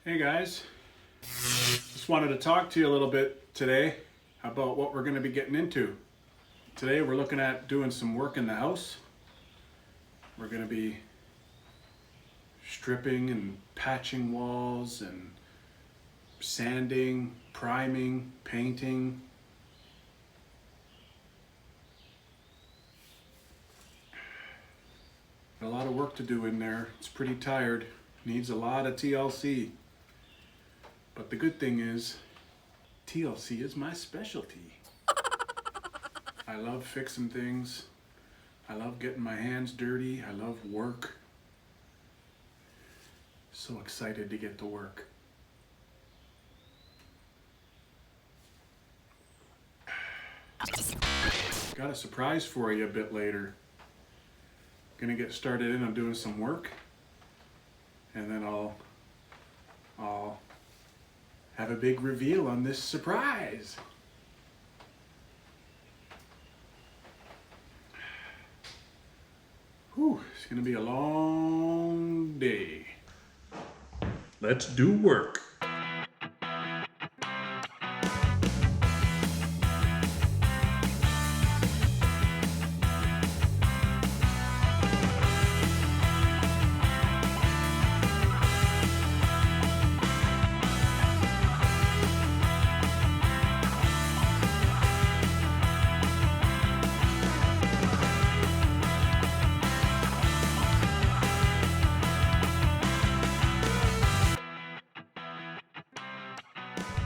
Hey guys, just wanted to talk to you a little bit today about what we're going to be getting into. Today we're looking at doing some work in the house. We're going to be stripping and patching walls and sanding, priming, painting. Got a lot of work to do in there. It's pretty tired. Needs a lot of TLC. But the good thing is, TLC is my specialty. I love fixing things. I love getting my hands dirty. I love work. So excited to get to work. Got a surprise for you a bit later. Gonna get started in on doing some work, and then I'll have a big reveal on this surprise. Whew, it's gonna be a long day. Let's do work.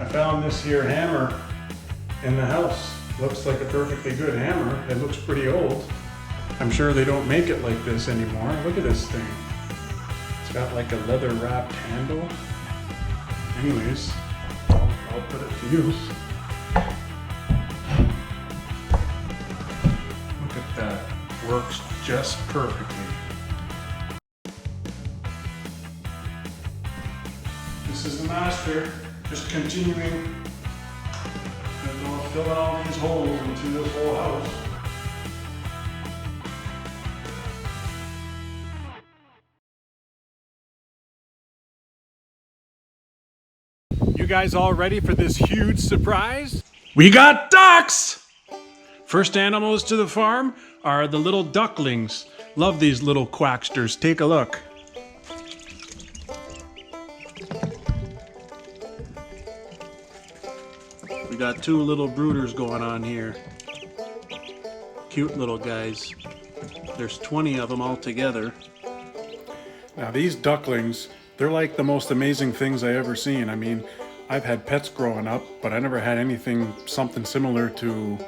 I found this here hammer in the house. Looks like a perfectly good hammer. It looks pretty old. I'm sure they don't make it like this anymore. Look at this thing. It's got like a leather wrapped handle. Anyways, I'll put it to use. Look at that. Works just perfectly. This is the master. Just continuing and filling all these holes into this whole house. You guys all ready for this huge surprise? We got ducks! First animals to the farm are the little ducklings. Love these little quacksters. Take a look. We got two little brooders going on here. Cute little guys. There's 20 of them all together. Now these ducklings, they're like the most amazing things I ever seen. I mean, I've had pets growing up, but I never had something similar to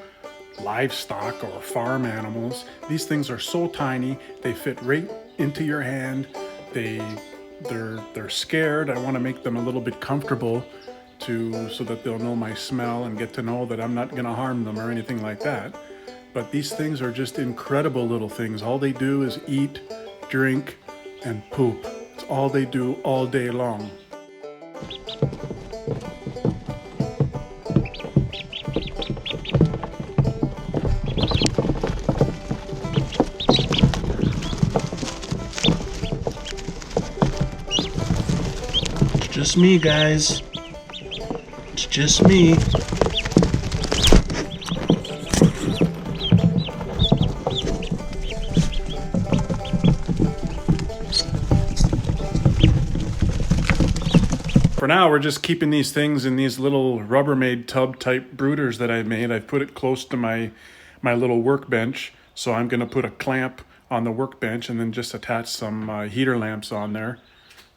livestock or farm animals. These things are so tiny, they fit right into your hand. They're scared. I want to make them a little bit comfortable so that they'll know my smell and get to know that I'm not going to harm them or anything like that. But these things are just incredible little things. All they do is eat, drink, and poop. It's all they do all day long. It's just me, guys. It's just me. For now, we're just keeping these things in these little Rubbermaid tub type brooders that I made. I've put it close to my little workbench. So I'm gonna put a clamp on the workbench and then just attach some heater lamps on there.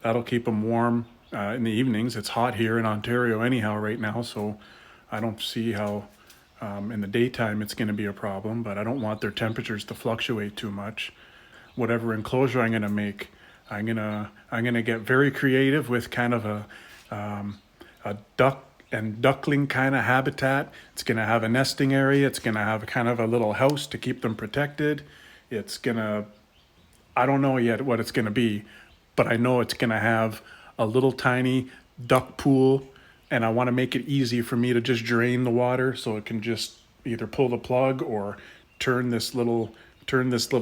That'll keep them warm in the evenings. It's hot here in Ontario anyhow right now, so I don't see how in the daytime it's going to be a problem, but I don't want their temperatures to fluctuate too much. Whatever enclosure I'm going to make, I'm gonna get very creative with kind of a duck and duckling kind of habitat. It's going to have a nesting area. It's going to have kind of a little house to keep them protected. I don't know yet what it's going to be, but I know it's going to have a little tiny duck pool, and I want to make it easy for me to just drain the water so it can just either pull the plug or turn this little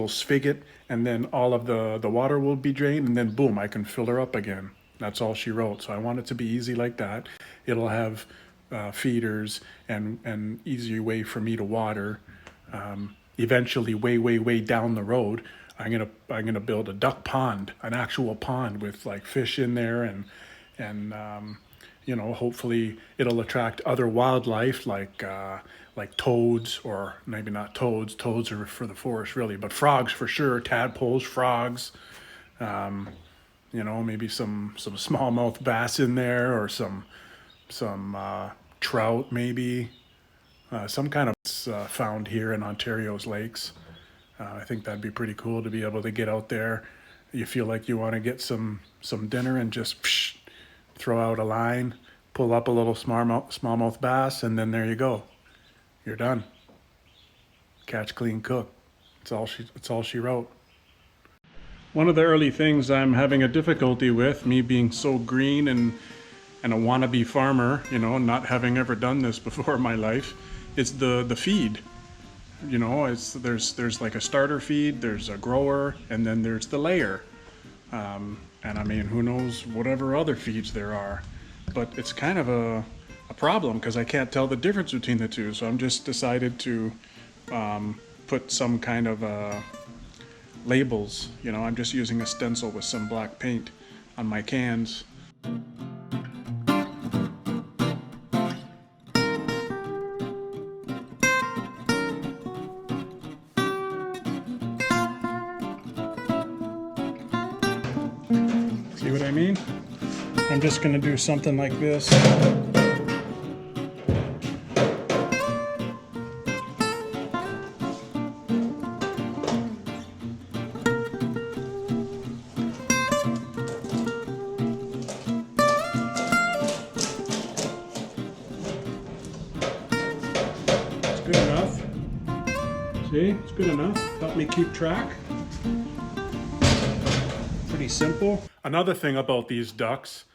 spigot, and then all of the water will be drained, and then boom, I can fill her up again. That's all she wrote. So I want it to be easy like that. It'll have feeders and easy way for me to water. Eventually, way down the road, I'm gonna build a duck pond, an actual pond with like fish in there, and hopefully it'll attract other wildlife like toads, or maybe not toads. Toads are for the forest really, but frogs for sure. Tadpoles, frogs. Maybe some smallmouth bass in there, or some trout maybe. Some kind of found here in Ontario's lakes. I think that'd be pretty cool to be able to get out there. You feel like you want to get some dinner and just throw out a line, pull up a little smallmouth bass, and then there you go. You're done. Catch, clean, cook. It's all she wrote. One of the early things I'm having a difficulty with, me being so green and a wannabe farmer, not having ever done this before in my life, is the feed. There's like a starter feed, there's a grower, and then there's the layer. And I mean, who knows whatever other feeds there are. But it's kind of a problem because I can't tell the difference between the two. So I'm just decided to put some kind of labels. I'm just using a stencil with some black paint on my cans. See what I mean? I'm just going to do something like this. Good enough. See, it's good enough. Help me keep track. Pretty simple. Another thing about these ducks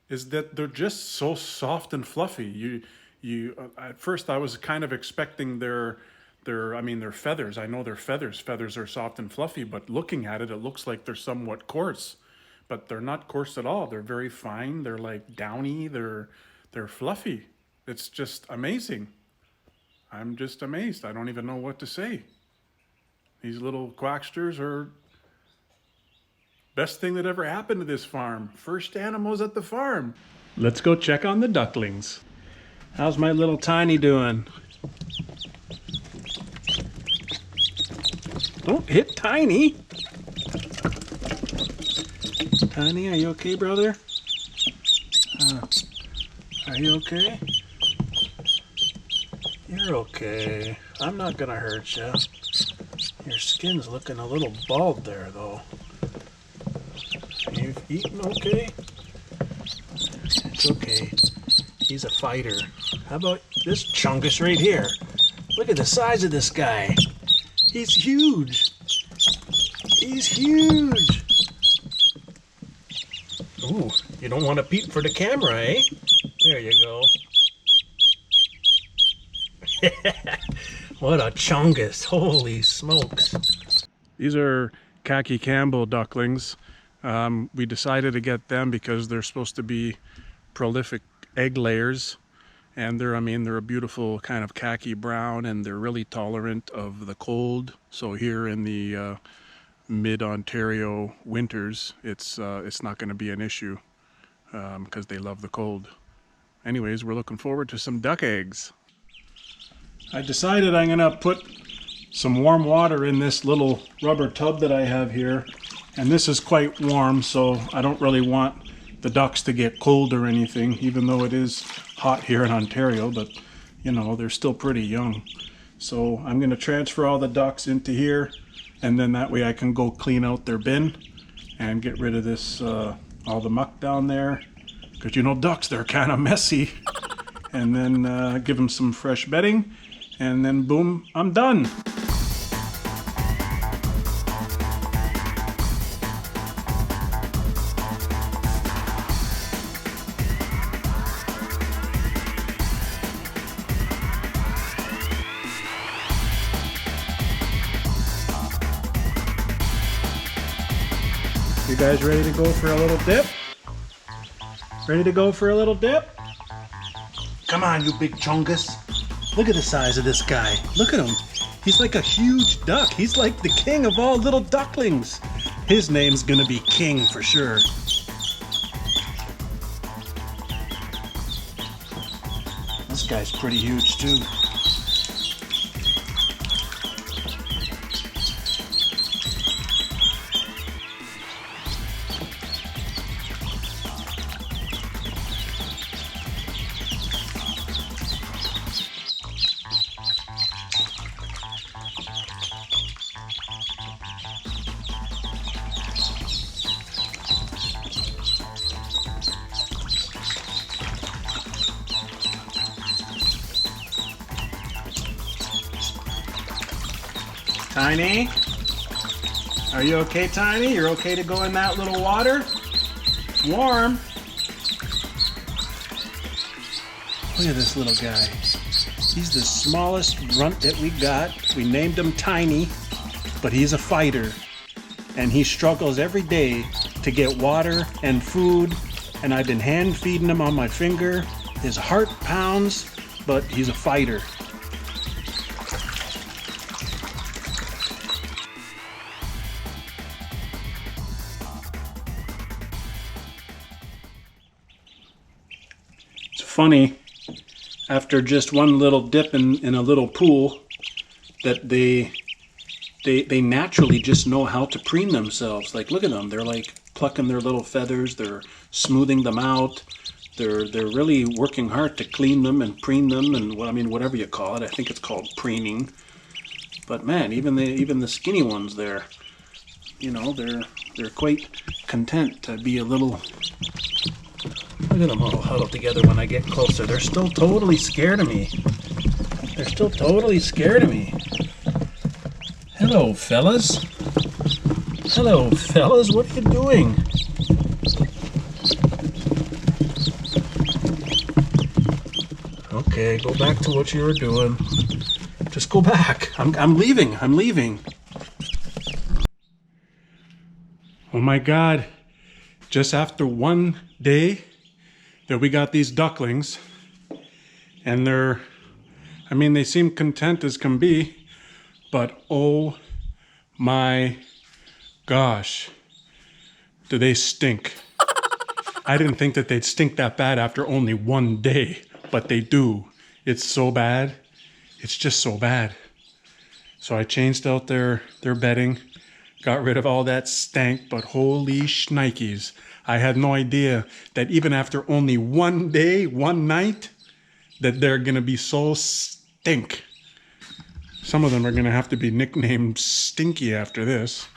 is that they're just so soft and fluffy. At first I was kind of expecting their feathers. I know they're feathers. Feathers are soft and fluffy, but looking at it, it looks like they're somewhat coarse. But they're not coarse at all. They're very fine. They're like downy. They're fluffy. It's just amazing. I'm just amazed. I don't even know what to say. These little quacksters are best thing that ever happened to this farm. First animals at the farm. Let's go check on the ducklings. How's my little Tiny doing? Don't hit Tiny. Tiny, are you okay, brother? Are you okay? You're okay. I'm not gonna hurt you. Your skin's looking a little bald there, though. You've eaten okay? It's okay. He's a fighter. How about this chungus right here? Look at the size of this guy. He's huge. He's huge. Ooh, you don't want to peep for the camera, eh? There you go. What a chungus. Holy smokes. These are khaki Campbell ducklings. We decided to get them because they're supposed to be prolific egg layers, and they're a beautiful kind of khaki brown, and they're really tolerant of the cold. So here in the mid-Ontario winters, it's not going to be an issue because they love the cold. Anyways, we're looking forward to some duck eggs. I decided I'm going to put some warm water in this little rubber tub that I have here. And this is quite warm, so I don't really want the ducks to get cold or anything, even though it is hot here in Ontario, but they're still pretty young. So I'm going to transfer all the ducks into here, and then that way I can go clean out their bin and get rid of this, all the muck down there. Because ducks, they're kind of messy. And then give them some fresh bedding, and then boom, I'm done. You guys ready to go for a little dip? Ready to go for a little dip? Come on, you big chungus. Look at the size of this guy. Look at him. He's like a huge duck. He's like the king of all little ducklings. His name's gonna be King for sure. This guy's pretty huge too. Tiny? Are you okay, Tiny? You're okay to go in that little water? It's warm. Look at this little guy. He's the smallest runt that we got. We named him Tiny, but he's a fighter. And he struggles every day to get water and food. And I've been hand feeding him on my finger. His heart pounds, but he's a fighter. Funny, after just one little dip in a little pool, that they naturally just know how to preen themselves. Like, look at them. They're like plucking their little feathers. They're smoothing them out. They're really working hard to clean them and preen them, and whatever you call it. I think it's called preening. But man, even the skinny ones there, you know, they're quite content to be a little. Look at them all huddled together when I get closer. They're still totally scared of me. They're still totally scared of me. Hello, fellas. Hello, fellas. What are you doing? Okay, go back to what you were doing. Just go back. I'm leaving. I'm leaving. Oh my God. Just after one day that we got these ducklings, and they seem content as can be, but oh my gosh, do they stink. I didn't think that they'd stink that bad after only one day, but they do. It's so bad. It's just so bad. So I changed out their bedding, got rid of all that stank, but holy shnikes. I had no idea that even after only one day, one night, that they're going to be so stink. Some of them are going to have to be nicknamed Stinky after this.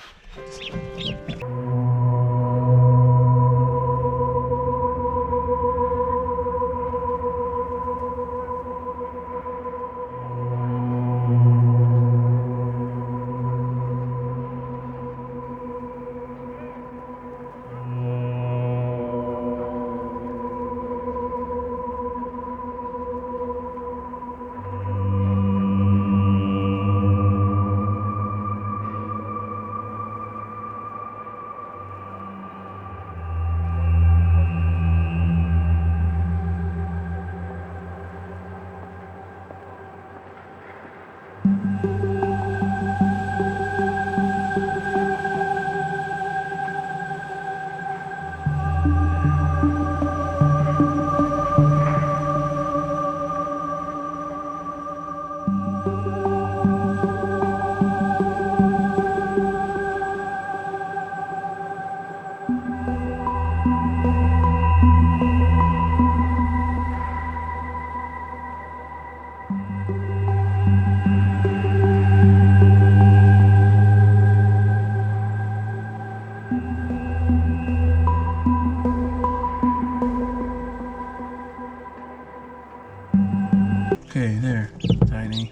Okay, there, Tiny.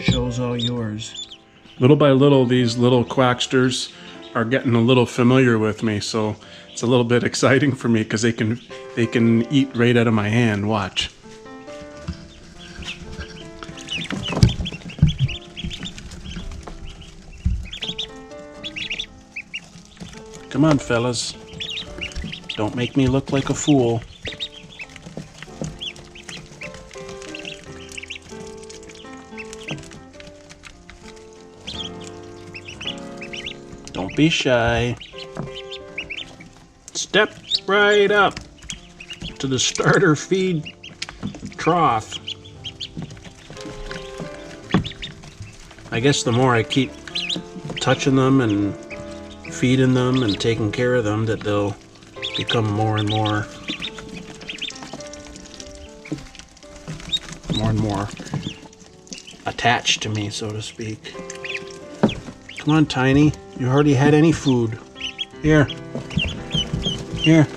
Show's all yours. Little by little, these little quacksters are getting a little familiar with me, so it's a little bit exciting for me because they can eat right out of my hand. Watch. Come on, fellas. Don't make me look like a fool. Don't be shy. Step right up to the starter feed trough. I guess the more I keep touching them and feeding them and taking care of them, that they'll become more and more attached to me, so to speak. Come on, Tiny. You hardly had any food. Here. Here.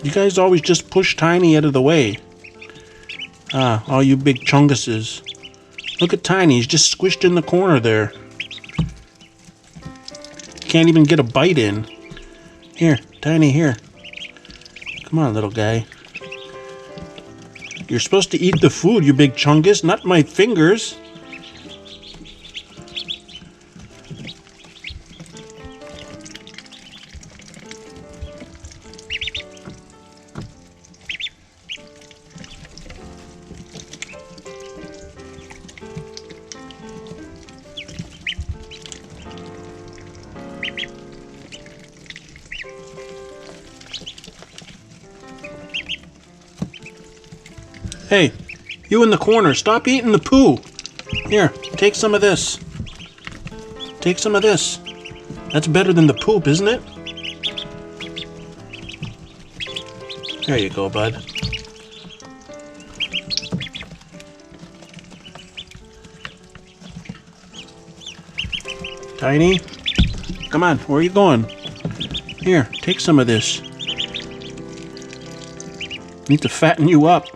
You guys always just push Tiny out of the way. Ah, all you big chunguses. Look at Tiny, he's just squished in the corner there. Can't even get a bite in. Here, Tiny, here. Come on, little guy. You're supposed to eat the food, you big chungus, not my fingers. Hey, you in the corner, stop eating the poo. Here, take some of this. Take some of this. That's better than the poop, isn't it? There you go, bud. Tiny, come on, where are you going? Here, take some of this. Need to fatten you up.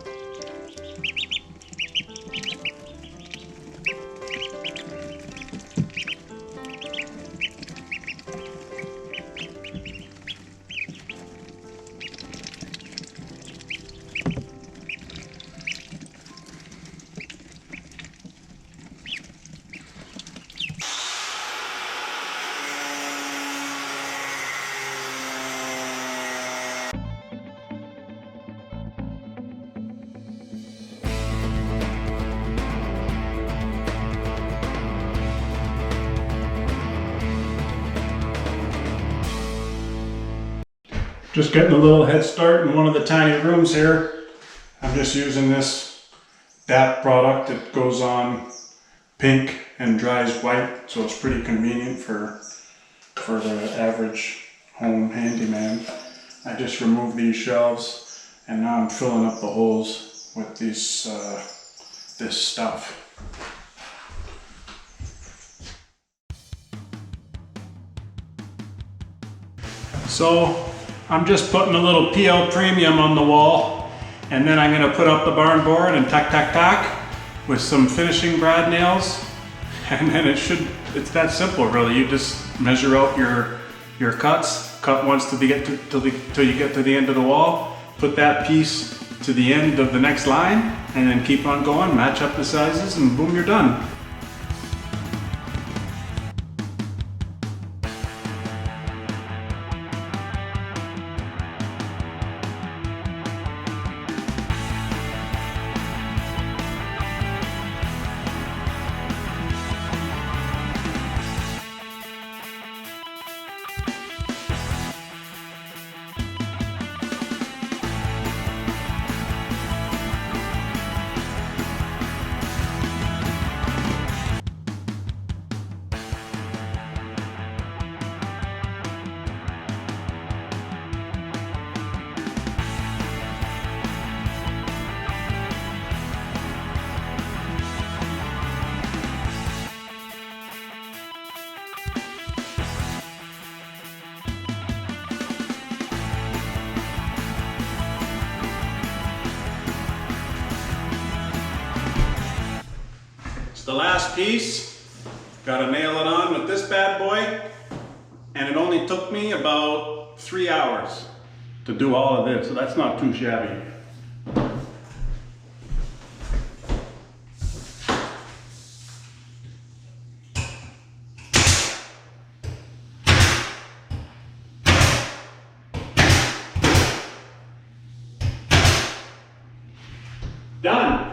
Just getting a little head start in one of the tiny rooms here. I'm just using this DAP product that goes on pink and dries white, so it's pretty convenient for the average home handyman. I just removed these shelves and now I'm filling up the holes with these this stuff. So I'm just putting a little PL Premium on the wall, and then I'm going to put up the barn board and tack with some finishing brad nails, and then it's that simple really. You just measure out your cuts, cut once till you get to the end of the wall, put that piece to the end of the next line, and then keep on going, match up the sizes, and boom, you're done. The last piece, gotta nail it on with this bad boy, and it only took me about 3 hours to do all of this, so that's not too shabby. Done.